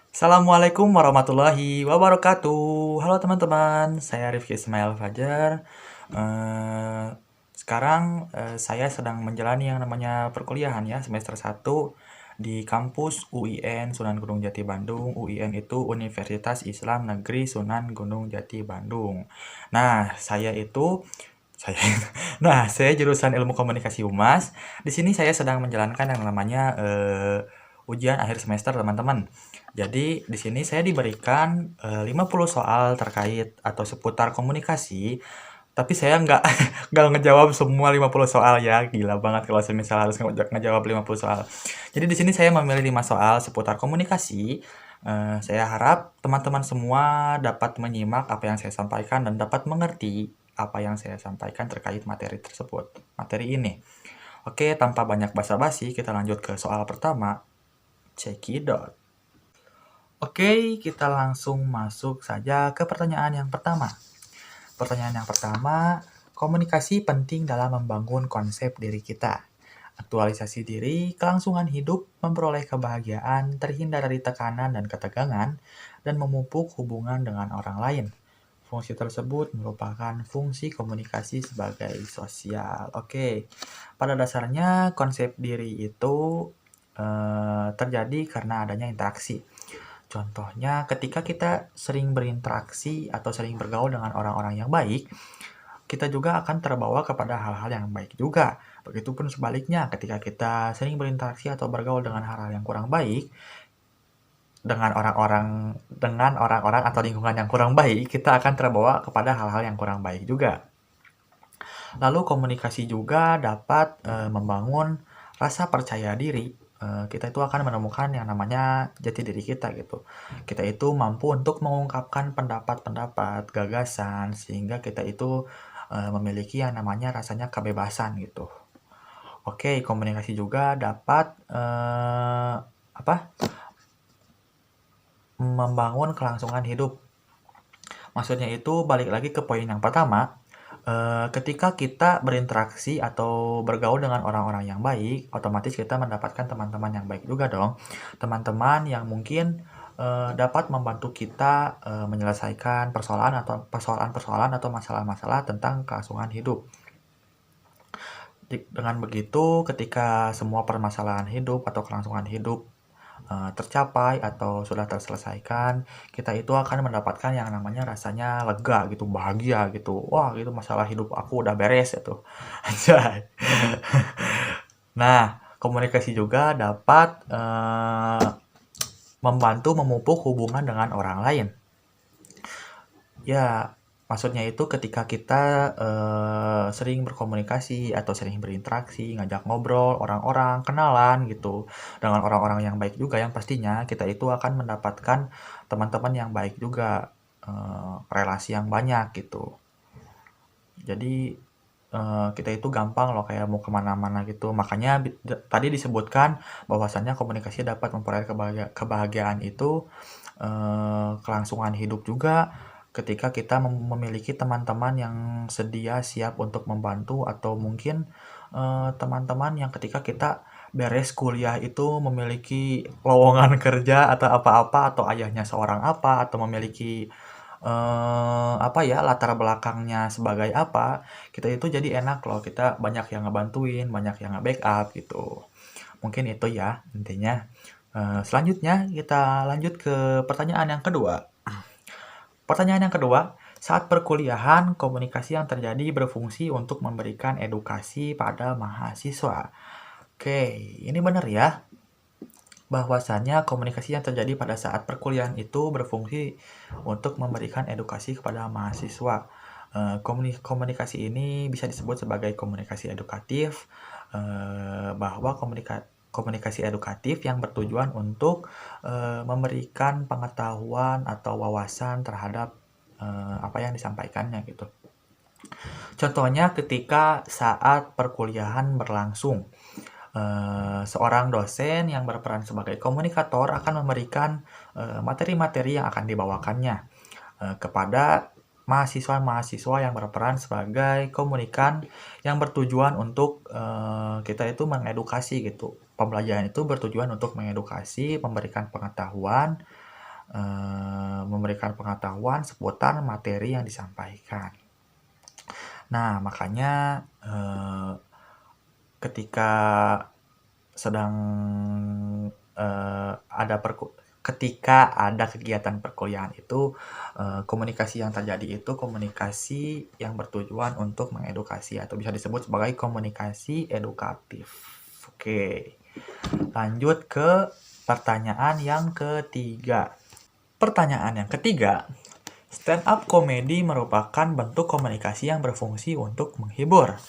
Assalamualaikum warahmatullahi wabarakatuh. Halo teman-teman, saya Rifki Ismail Fajar. Eh, sekarang saya sedang menjalani yang namanya perkuliahan ya, semester 1 di kampus UIN Sunan Gunung Jati Bandung. UIN itu Universitas Islam Negeri Sunan Gunung Jati Bandung. Nah, saya saya jurusan Ilmu Komunikasi Humas. Di sini saya sedang menjalankan yang namanya ujian akhir semester, teman-teman. Jadi di sini saya diberikan 50 soal terkait atau seputar komunikasi, tapi saya nggak nggak ngejawab semua 50 soal ya. Gila banget kalau saya misal harus ngejawab 50 soal. Jadi di sini saya memilih 5 soal seputar komunikasi. Saya harap teman-teman semua dapat menyimak apa yang saya sampaikan dan dapat mengerti apa yang saya sampaikan terkait materi tersebut, materi ini. Oke, tanpa banyak basa-basi, kita lanjut ke soal pertama. Cekidot. Oke, kita langsung masuk saja ke pertanyaan yang pertama. Pertanyaan yang pertama, komunikasi penting dalam membangun konsep diri kita. Aktualisasi diri, kelangsungan hidup, memperoleh kebahagiaan, terhindar dari tekanan dan ketegangan, dan memupuk hubungan dengan orang lain. Fungsi tersebut merupakan fungsi komunikasi sebagai sosial. Oke, pada dasarnya konsep diri itu terjadi karena adanya interaksi. Contohnya, ketika kita sering berinteraksi atau sering bergaul dengan orang-orang yang baik, kita juga akan terbawa kepada hal-hal yang baik juga. Begitupun sebaliknya, ketika kita sering berinteraksi atau bergaul dengan hal-hal yang kurang baik, dengan orang-orang atau lingkungan yang kurang baik, kita akan terbawa kepada hal-hal yang kurang baik juga. Lalu komunikasi juga dapat membangun rasa percaya diri. Kita itu akan menemukan yang namanya jati diri kita gitu. Kita itu mampu untuk mengungkapkan pendapat-pendapat, gagasan, sehingga kita itu memiliki yang namanya rasanya kebebasan gitu. Oke, komunikasi juga dapat membangun kelangsungan hidup. Maksudnya itu balik lagi ke poin yang pertama, ketika kita berinteraksi atau bergaul dengan orang-orang yang baik, otomatis kita mendapatkan teman-teman yang baik juga dong. Teman-teman yang mungkin dapat membantu kita menyelesaikan persoalan-persoalan atau masalah-masalah tentang kelangsungan hidup. Dengan begitu, ketika semua permasalahan hidup atau kelangsungan hidup tercapai atau sudah terselesaikan, kita itu akan mendapatkan yang namanya rasanya lega gitu, bahagia gitu. Wah, gitu masalah hidup aku udah beres itu. Anjay. Nah, komunikasi juga dapat membantu memupuk hubungan dengan orang lain. Ya, maksudnya itu ketika kita sering berkomunikasi atau sering berinteraksi, ngajak ngobrol orang-orang, kenalan gitu dengan orang-orang yang baik juga, yang pastinya kita itu akan mendapatkan teman-teman yang baik juga, relasi yang banyak gitu. Jadi kita itu gampang loh kayak mau kemana-mana gitu. Makanya tadi disebutkan bahwasannya komunikasi dapat memperoleh kebahagiaan itu, kelangsungan hidup juga ketika kita memiliki teman-teman yang sedia siap untuk membantu, atau mungkin teman-teman yang ketika kita beres kuliah itu memiliki lowongan kerja atau apa-apa, atau ayahnya seorang apa, atau memiliki latar belakangnya sebagai apa, kita itu jadi enak loh, kita banyak yang ngebantuin, banyak yang nge-backup gitu. Mungkin itu ya intinya. Selanjutnya kita lanjut ke pertanyaan yang kedua. Pertanyaan yang kedua, saat perkuliahan, komunikasi yang terjadi berfungsi untuk memberikan edukasi pada mahasiswa. Oke, ini benar ya, bahwasannya komunikasi yang terjadi pada saat perkuliahan itu berfungsi untuk memberikan edukasi kepada mahasiswa. Komunikasi ini bisa disebut sebagai komunikasi edukatif, bahwa komunikasi edukatif yang bertujuan untuk memberikan pengetahuan atau wawasan terhadap apa yang disampaikannya gitu. Contohnya ketika saat perkuliahan berlangsung, seorang dosen yang berperan sebagai komunikator akan memberikan materi-materi yang akan dibawakannya kepada mahasiswa-mahasiswa yang berperan sebagai komunikan, yang bertujuan untuk kita itu mengedukasi gitu. Pembelajaran itu bertujuan untuk mengedukasi, memberikan pengetahuan memberikan pengetahuan seputar materi yang disampaikan. Nah, makanya ketika sedang ketika ada kegiatan perkuliahan itu, komunikasi yang terjadi itu komunikasi yang bertujuan untuk mengedukasi atau bisa disebut sebagai komunikasi edukatif. Oke, lanjut ke pertanyaan yang ketiga. Pertanyaan yang ketiga, stand up comedy merupakan bentuk komunikasi yang berfungsi untuk menghibur.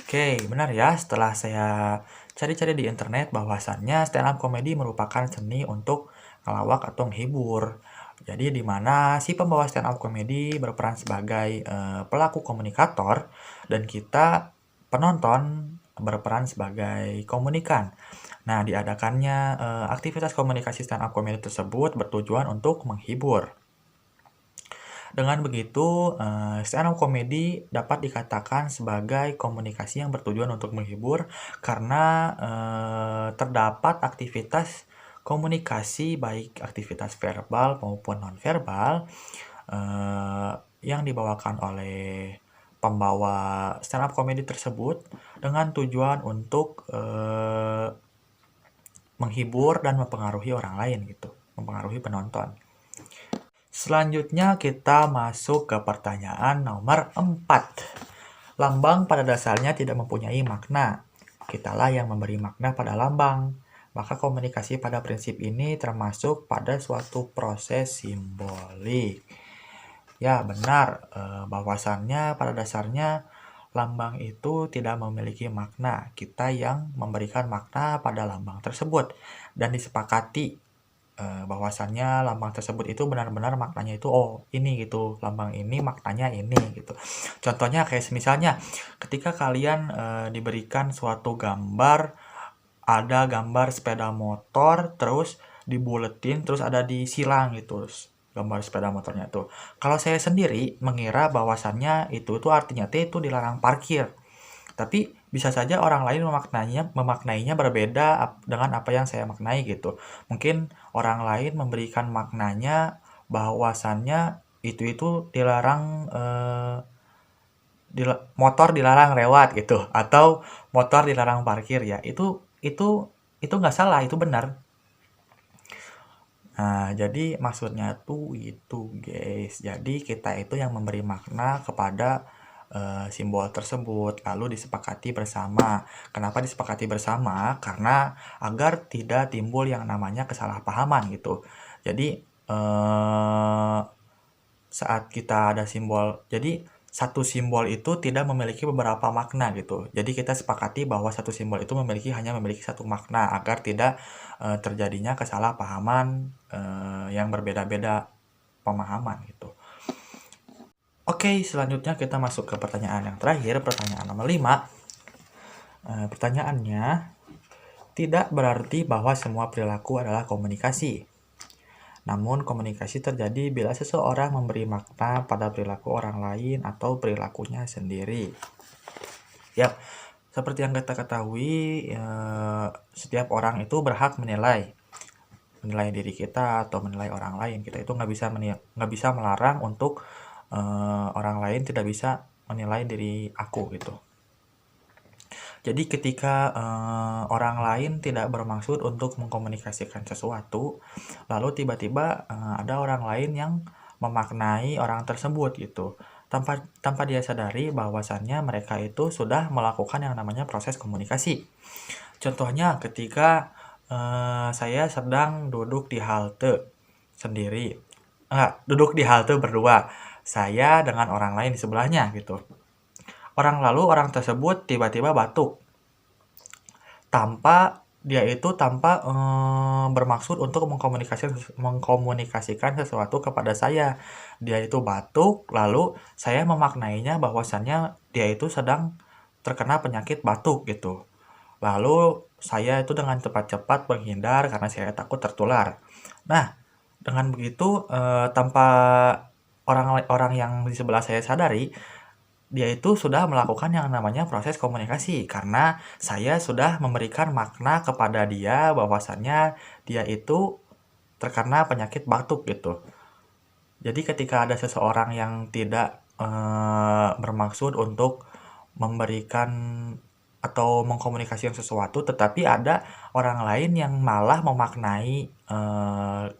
Oke, benar ya. Setelah saya cari-cari di internet bahwasannya stand up comedy merupakan seni untuk ngelawak atau menghibur. Jadi di mana si pembawa stand up comedy berperan sebagai pelaku komunikator dan kita penonton berperan sebagai komunikan. Nah, diadakannya aktivitas komunikasi stand up comedy tersebut bertujuan untuk menghibur. Dengan begitu, stand up comedy dapat dikatakan sebagai komunikasi yang bertujuan untuk menghibur karena terdapat aktivitas komunikasi baik aktivitas verbal maupun nonverbal yang dibawakan oleh pembawa stand up comedy tersebut dengan tujuan untuk menghibur dan mempengaruhi orang lain gitu, mempengaruhi penonton. Selanjutnya kita masuk ke pertanyaan nomor 4. Lambang pada dasarnya tidak mempunyai makna. Kitalah yang memberi makna pada lambang. Maka komunikasi pada prinsip ini termasuk pada suatu proses simbolik. Ya, benar. Bahwasannya pada dasarnya lambang itu tidak memiliki makna. Kita yang memberikan makna pada lambang tersebut. Dan disepakati bahwasannya lambang tersebut itu benar-benar maknanya itu ini gitu, lambang ini maknanya ini gitu. Contohnya kayak misalnya ketika kalian diberikan suatu gambar, ada gambar sepeda motor terus dibuletin terus ada di silang gitu, gambar sepeda motornya tuh. Kalau saya sendiri mengira bahwasannya itu artinya itu dilarang parkir. Tapi bisa saja orang lain memaknainya berbeda dengan apa yang saya maknai gitu. Mungkin orang lain memberikan maknanya bahwasannya itu dilarang motor dilarang lewat gitu atau motor dilarang parkir ya. Itu nggak salah, itu benar. Nah, jadi maksudnya tuh itu guys. Jadi kita itu yang memberi makna kepada simbol tersebut lalu disepakati bersama. Kenapa disepakati bersama? Karena agar tidak timbul yang namanya kesalahpahaman gitu. Jadi saat kita ada simbol, jadi satu simbol itu tidak memiliki beberapa makna gitu. Jadi kita sepakati bahwa satu simbol itu hanya memiliki satu makna agar tidak terjadinya kesalahpahaman yang berbeda-beda pemahaman gitu. Oke, selanjutnya kita masuk ke pertanyaan yang terakhir, pertanyaan nomor 5. Pertanyaannya, tidak berarti bahwa semua perilaku adalah komunikasi. Namun, komunikasi terjadi bila seseorang memberi makna pada perilaku orang lain atau perilakunya sendiri. Ya, seperti yang kita ketahui, setiap orang itu berhak menilai diri kita atau menilai orang lain. Kita itu nggak bisa melarang untuk orang lain tidak bisa menilai diri aku gitu. Jadi ketika orang lain tidak bermaksud untuk mengkomunikasikan sesuatu, lalu tiba-tiba ada orang lain yang memaknai orang tersebut gitu, tanpa dia sadari bahwasannya mereka itu sudah melakukan yang namanya proses komunikasi. Contohnya ketika saya sedang duduk di halte sendiri, duduk di halte berdua, saya dengan orang lain di sebelahnya gitu. Orang tersebut tiba-tiba batuk tanpa bermaksud untuk mengkomunikasikan sesuatu kepada saya. Dia itu batuk, lalu saya memaknainya bahwasannya dia itu sedang terkena penyakit batuk gitu. Lalu saya itu dengan cepat-cepat menghindar karena saya takut tertular. Nah, dengan begitu tanpa orang yang di sebelah saya sadari, dia itu sudah melakukan yang namanya proses komunikasi karena saya sudah memberikan makna kepada dia bahwasannya dia itu terkena penyakit batuk gitu. Jadi ketika ada seseorang yang tidak bermaksud untuk memberikan atau mengkomunikasikan sesuatu, tetapi ada orang lain yang malah memaknai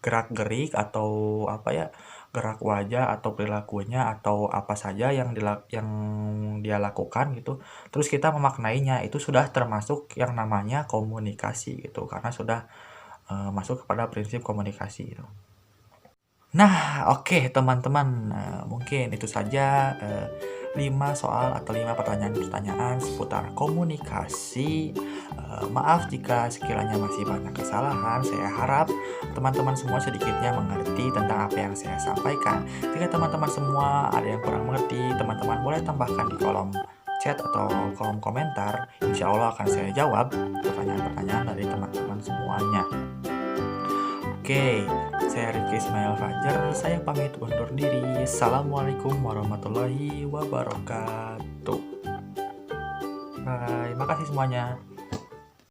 gerak-gerik atau apa ya, gerak wajah atau perilakunya atau apa saja yang dia lakukan gitu, terus kita memaknainya, itu sudah termasuk yang namanya komunikasi gitu, karena sudah masuk kepada prinsip komunikasi gitu. Nah, oke teman-teman, mungkin itu saja 5 soal atau 5 pertanyaan-pertanyaan seputar komunikasi. Maaf jika sekiranya masih banyak kesalahan. Saya harap teman-teman semua sedikitnya mengerti tentang apa yang saya sampaikan. Jika teman-teman semua ada yang kurang mengerti, teman-teman boleh tambahkan di kolom chat atau kolom komentar. Insya Allah akan saya jawab pertanyaan-pertanyaan dari teman-teman semuanya. Oke, saya Rifki Ismail Fajar. Saya pamit undur diri. Assalamualaikum warahmatullahi wabarakatuh. Bye, makasih semuanya.